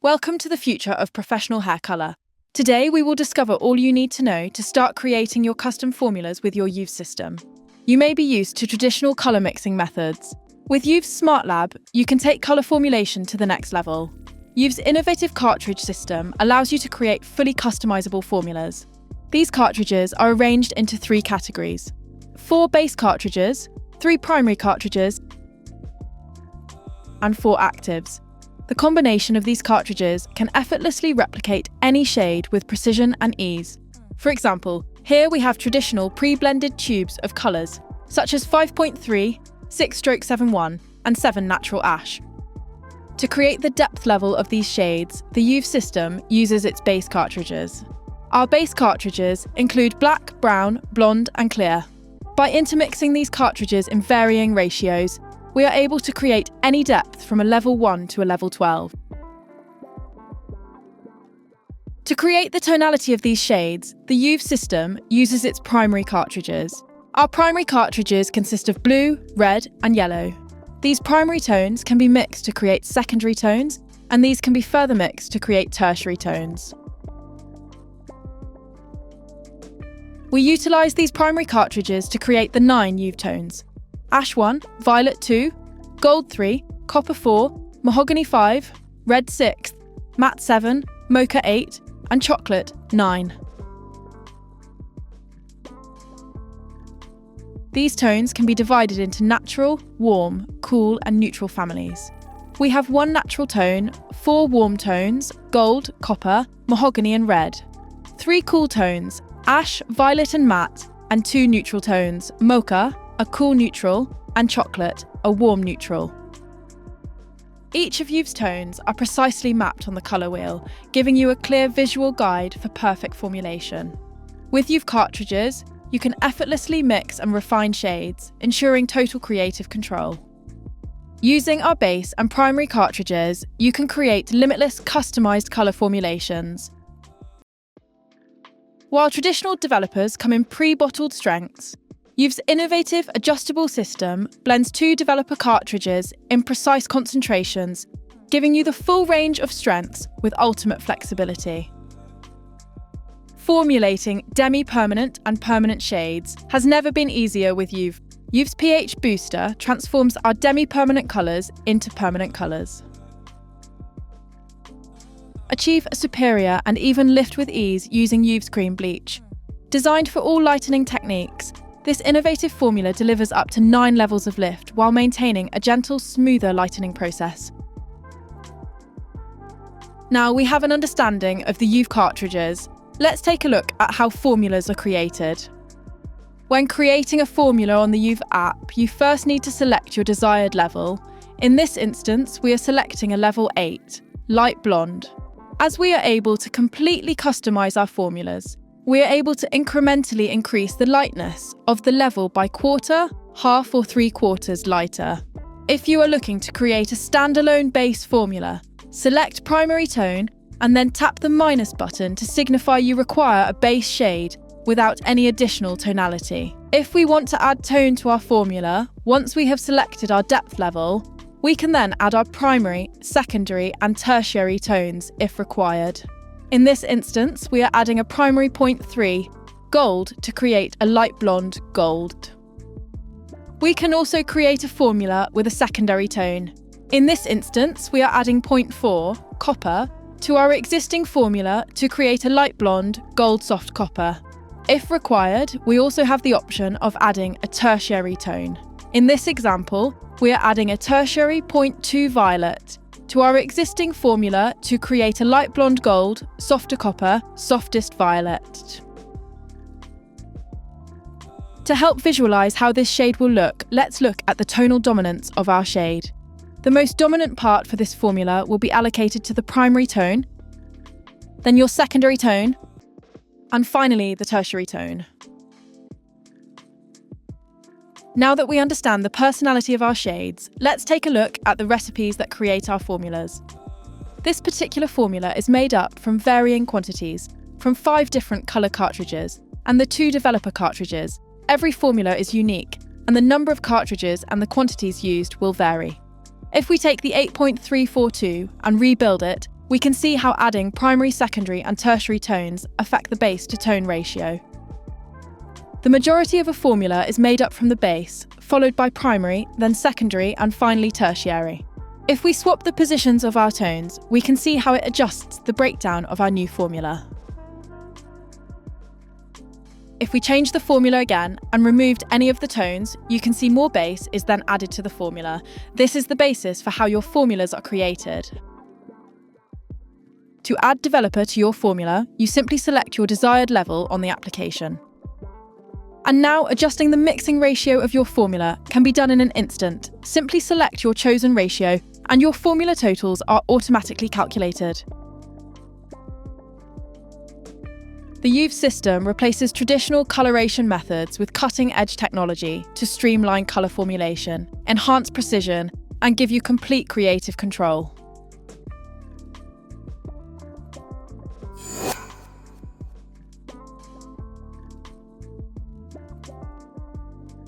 Welcome to the future of professional hair colour. Today we will discover all you need to know to start creating your custom formulas with your Youth system. You may be used to traditional colour mixing methods. With Youth's Smart Lab, you can take colour formulation to the next level. Youth's innovative cartridge system allows you to create fully customisable formulas. These cartridges are arranged into 3 categories: 4 base cartridges, 3 primary cartridges, and 4 actives. The combination of these cartridges can effortlessly replicate any shade with precision and ease. For example, here we have traditional pre-blended tubes of colours, such as 5.3, 6-71, and 7 Natural Ash. To create the depth level of these shades, the Youth system uses its base cartridges. Our base cartridges include black, brown, blonde, and clear. By intermixing these cartridges in varying ratios, we are able to create any depth from a level 1 to a level 12. To create the tonality of these shades, the Youth system uses its primary cartridges. Our primary cartridges consist of blue, red, and yellow. These primary tones can be mixed to create secondary tones, and these can be further mixed to create tertiary tones. We utilise these primary cartridges to create the 9 Youth tones: Ash 1, Violet 2, Gold 3, Copper 4, Mahogany 5, Red 6, Matte 7, Mocha 8, and Chocolate 9. These tones can be divided into natural, warm, cool, and neutral families. We have 1 natural tone, 4 warm tones, gold, copper, mahogany, and red, 3 cool tones, ash, violet, and matte, and 2 neutral tones, mocha, a cool neutral, and chocolate, a warm neutral. Each of Youth's tones are precisely mapped on the colour wheel, giving you a clear visual guide for perfect formulation. With Youth cartridges, you can effortlessly mix and refine shades, ensuring total creative control. Using our base and primary cartridges, you can create limitless customised colour formulations. While traditional developers come in pre-bottled strengths, Youth's innovative adjustable system blends 2 developer cartridges in precise concentrations, giving you the full range of strengths with ultimate flexibility. Formulating demi-permanent and permanent shades has never been easier with Youth. Youth's pH Booster transforms our demi-permanent colours into permanent colours. Achieve a superior and even lift with ease using Youth's Cream Bleach. Designed for all lightening techniques, this innovative formula delivers up to 9 levels of lift while maintaining a gentle, smoother lightening process. Now we have an understanding of the Youth cartridges. Let's take a look at how formulas are created. When creating a formula on the Youth app, you first need to select your desired level. In this instance, we are selecting a level 8, light blonde. As we are able to completely customise our formulas, we are able to incrementally increase the lightness of the level by quarter, half, or 3/4 lighter. If you are looking to create a standalone base formula, select primary tone and then tap the minus button to signify you require a base shade without any additional tonality. If we want to add tone to our formula, once we have selected our depth level, we can then add our primary, secondary, and tertiary tones if required. In this instance, we are adding a primary 0.3 gold to create a light blonde gold. We can also create a formula with a secondary tone. In this instance, we are adding 0.4 copper to our existing formula to create a light blonde gold soft copper. If required, we also have the option of adding a tertiary tone. In this example, we are adding a tertiary 0.2 violet to our existing formula to create a light blonde gold, softer copper, softest violet. To help visualise how this shade will look, let's look at the tonal dominance of our shade. The most dominant part for this formula will be allocated to the primary tone, then your secondary tone, and finally the tertiary tone. Now that we understand the personality of our shades, let's take a look at the recipes that create our formulas. This particular formula is made up from varying quantities, from 5 different colour cartridges, and the 2 developer cartridges. Every formula is unique, and the number of cartridges and the quantities used will vary. If we take the 8.342 and rebuild it, we can see how adding primary, secondary and tertiary tones affect the base to tone ratio. The majority of a formula is made up from the base, followed by primary, then secondary and finally tertiary. If we swap the positions of our tones, we can see how it adjusts the breakdown of our new formula. If we change the formula again and removed any of the tones, you can see more bass is then added to the formula. This is the basis for how your formulas are created. To add developer to your formula, you simply select your desired level on the application. And now adjusting the mixing ratio of your formula can be done in an instant. Simply select your chosen ratio and your formula totals are automatically calculated. The Youve system replaces traditional coloration methods with cutting-edge technology to streamline colour formulation, enhance precision, and give you complete creative control.